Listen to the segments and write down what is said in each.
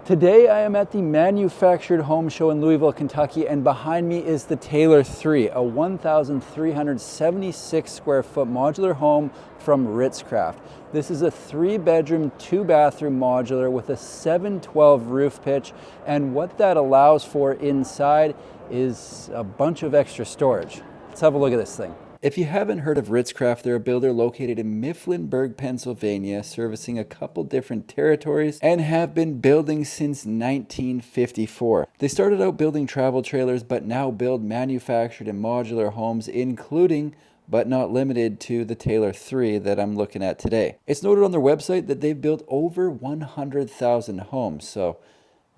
Today I am at the Manufactured Home Show in Louisville, Kentucky, and behind me is the Taylor 3, a 1,376 square foot modular home from Ritz-Craft. This is a 3-bedroom, 2-bathroom modular with a 712 roof pitch, and what that allows for inside is a bunch of extra storage. Let's have a look at this thing. If you haven't heard of Ritz-Craft, they're a builder located in Mifflinburg, Pennsylvania, servicing a couple different territories and have been building since 1954. They started out building travel trailers, but now build manufactured and modular homes, including but not limited to the Taylor 3 that I'm looking at today. It's noted on their website that they've built over 100,000 homes, so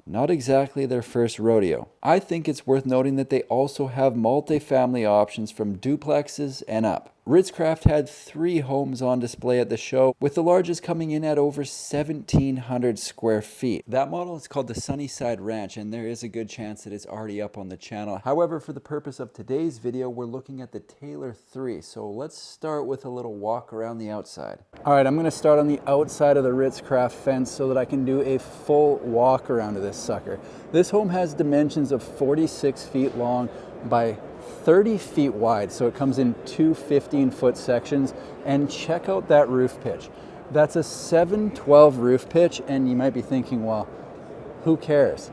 not exactly their first rodeo. I think it's worth noting that they also have multifamily options from duplexes and up. Ritz-Craft had 3 homes on display at the show, with the largest coming in at over 1,700 square feet. That model is called the Sunnyside Ranch, and there is a good chance that it's already up on the channel. However, for the purpose of today's video, we're looking at the Taylor 3. So let's start with a little walk around the outside. All right, I'm going to start on the outside of the Ritz-Craft fence so that I can do a full walk around of this sucker. This home has dimensions of 46 feet long by 30 feet wide, so it comes in 2 15-foot sections, and check out that roof pitch. That's a 712 roof pitch, and you might be thinking, well, who cares?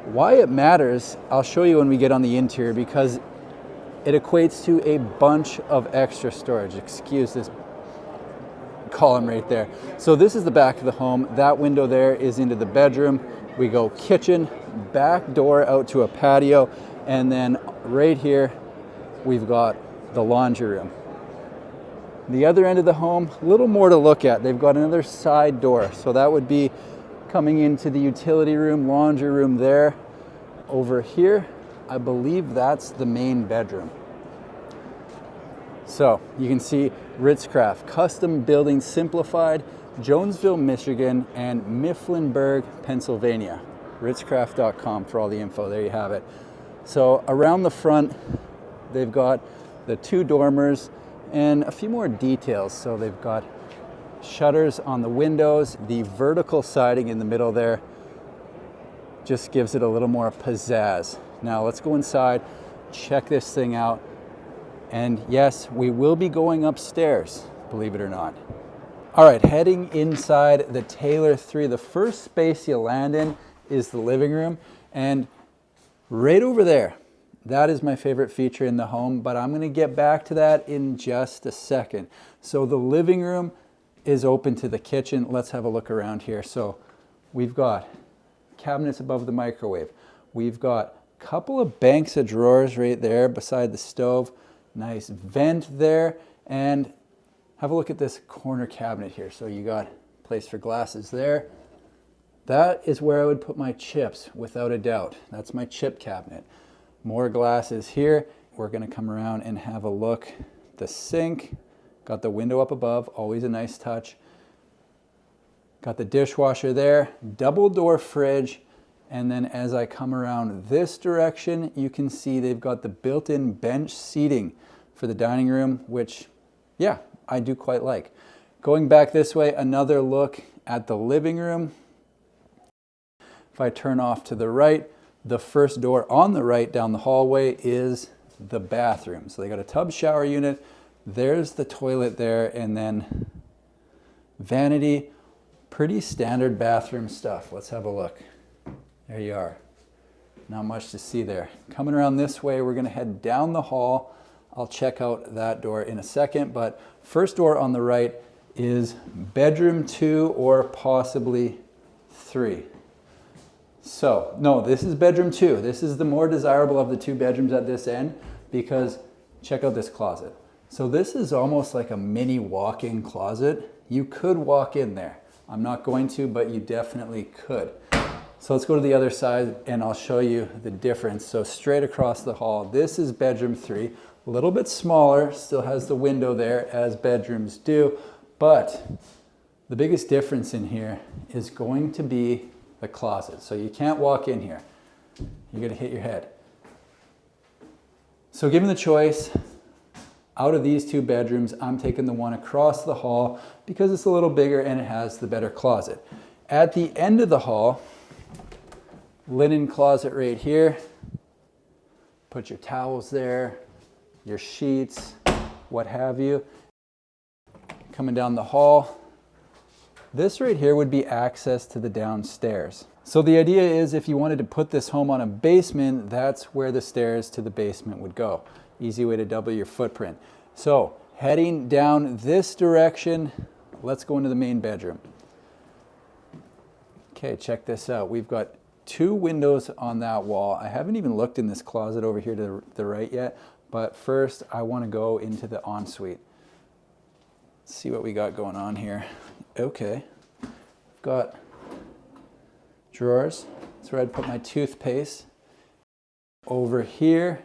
Why it matters, I'll show you when we get on the interior, because it equates to a bunch of extra storage. Excuse this column right there. So this is the back of the home. That window there is into the bedroom. We go kitchen, back door out to a patio, and then right here we've got the laundry room. The other end of the home, a little more to look at. They've got another side door, so that would be coming into the utility room, laundry room there. Over here, I believe that's the main bedroom. So you can see Ritz-Craft, custom building simplified, Jonesville, Michigan, and Mifflinburg, Pennsylvania. Ritzcraft.com for all the info. There you have it. So around the front, they've got the 2 dormers and a few more details. So they've got shutters on the windows. The vertical siding in the middle there just gives it a little more pizzazz. Now let's go inside, check this thing out. And yes, we will be going upstairs, believe it or not. All right, heading inside the Taylor 3, the first space you land in is the living room. And right over there, that is my favorite feature in the home, but I'm going to get back to that in just a second. So the living room is open to the kitchen. Let's have a look around here. So we've got cabinets above the microwave. We've got a couple of banks of drawers right there beside the stove. Nice vent there. And have a look at this corner cabinet here. So you got a place for glasses there. That is where I would put my chips, without a doubt. That's my chip cabinet. More glasses here. We're going to come around and have a look. The sink, got the window up above, always a nice touch. Got the dishwasher there, double door fridge, and then as I come around this direction, you can see they've got the built-in bench seating for the dining room, which, yeah, I do quite like. Going back this way, another look at the living room. If I turn off to the right, the first door on the right down the hallway is the bathroom. So they got a tub shower unit. There's the toilet there, and then vanity. Pretty standard bathroom stuff. Let's have a look. There you are. Not much to see there. Coming around this way, we're going to head down the hall. I'll check out that door in a second, but first door on the right is bedroom 2 or possibly 3. So, no, this is bedroom 2. This is the more desirable of the 2 bedrooms at this end, because check out this closet. So this is almost like a mini walk-in closet. You could walk in there. I'm not going to, but you definitely could. So let's go to the other side and I'll show you the difference. So straight across the hall, this is bedroom 3. A little bit smaller, still has the window there as bedrooms do, but the biggest difference in here is going to be the closet. So you can't walk in here. You're gonna hit your head. So given the choice, out of these 2 bedrooms, I'm taking the one across the hall because it's a little bigger and it has the better closet. At the end of the hall, Linen closet right here. Put your towels there, your sheets, what have you. Coming down the hall. This right here would be access to the downstairs. So the idea is if you wanted to put this home on a basement, that's where the stairs to the basement would go. Easy way to double your footprint. So heading down this direction, let's go into the main bedroom. Okay, check this out. We've got 2 windows on that wall. I haven't even looked in this closet over here to the right yet, but first I want to go into the ensuite. Let's see what we got going on here. Okay, got drawers. That's where I'd put my toothpaste. Over here,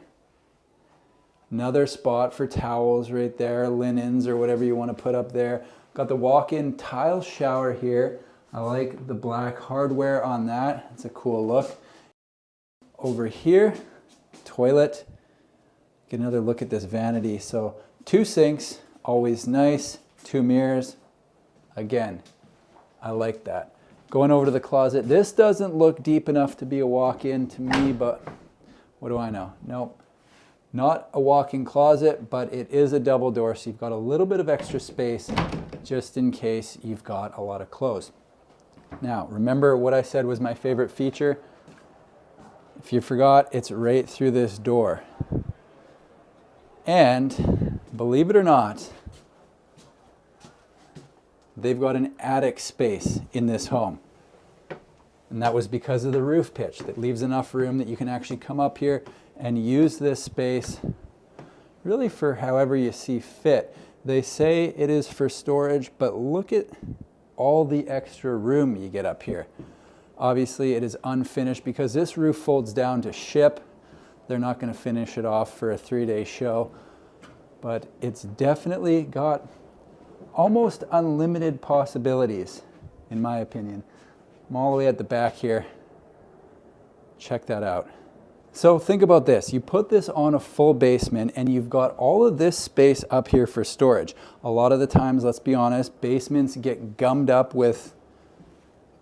another spot for towels right there, linens or whatever you want to put up there. Got the walk-in tile shower here. I like the black hardware on that. It's a cool look. Over here, toilet. Get another look at this vanity. So 2 sinks, always nice. 2 mirrors. Again, I like that. Going over to the closet. This doesn't look deep enough to be a walk-in to me, but what do I know? Nope. Not a walk-in closet, but it is a double door, so you've got a little bit of extra space just in case you've got a lot of clothes. Now, remember what I said was my favorite feature? If you forgot, it's right through this door. And believe it or not, they've got an attic space in this home. And that was because of the roof pitch that leaves enough room that you can actually come up here and use this space really for however you see fit. They say it is for storage, but look at all the extra room you get up here. Obviously it is unfinished because this roof folds down to ship. They're not going to finish it off for a 3-day show, but it's definitely got almost unlimited possibilities, in my opinion. I'm all the way at the back here. Check that out. So think about this. You put this on a full basement and you've got all of this space up here for storage. A lot of the times, let's be honest, basements get gummed up with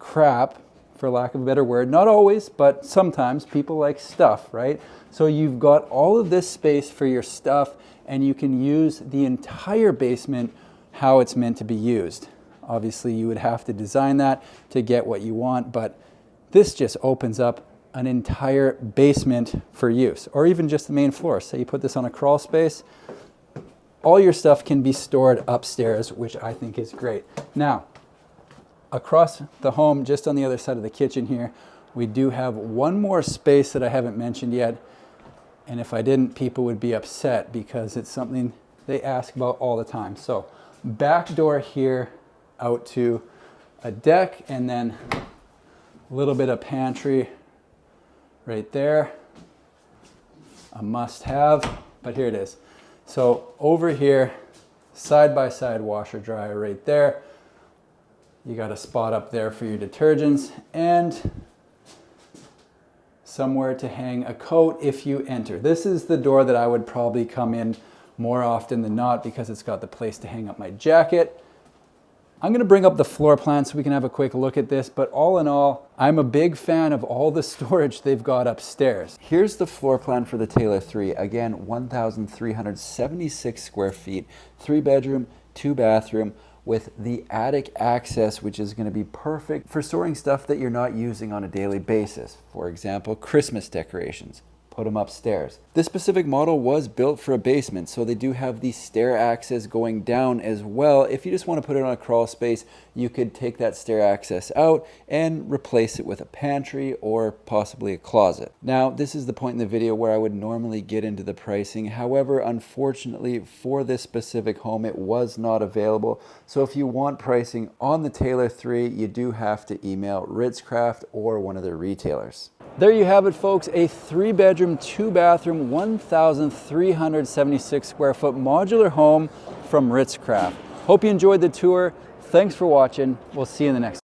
crap, for lack of a better word. Not always, but sometimes people like stuff, right? So you've got all of this space for your stuff and you can use the entire basement how it's meant to be used. Obviously you would have to design that to get what you want, but this just opens up an entire basement for use, or even just the main floor. Say you put this on a crawl space, all your stuff can be stored upstairs, which I think is great. Now, across the home, just on the other side of the kitchen here, we do have one more space that I haven't mentioned yet, and if I didn't, people would be upset because it's something they ask about all the time. So back door here out to a deck, and then a little bit of pantry right there. A must-have, but here it is. So over here, side-by-side washer dryer right there. You got a spot up there for your detergents and somewhere to hang a coat if you enter. This is the door that I would probably come in more often than not because it's got the place to hang up my jacket. I'm going to bring up the floor plan so we can have a quick look at this, but all in all, I'm a big fan of all the storage they've got upstairs. Here's the floor plan for the Taylor 3. Again, 1,376 square feet, 3-bedroom, 2-bathroom, with the attic access, which is going to be perfect for storing stuff that you're not using on a daily basis. For example, Christmas decorations. Put them upstairs. This specific model was built for a basement, so they do have the stair access going down as well. If you just want to put it on a crawl space, you could take that stair access out and replace it with a pantry or possibly a closet. Now, this is the point in the video where I would normally get into the pricing. However, unfortunately for this specific home, it was not available. So if you want pricing on the Taylor 3, you do have to email Ritzcraft or one of their retailers. There you have it, folks, a 3-bedroom, 2-bathroom, 1,376 square foot modular home from Ritzcraft. Hope you enjoyed the tour. Thanks for watching. We'll see you in the next one.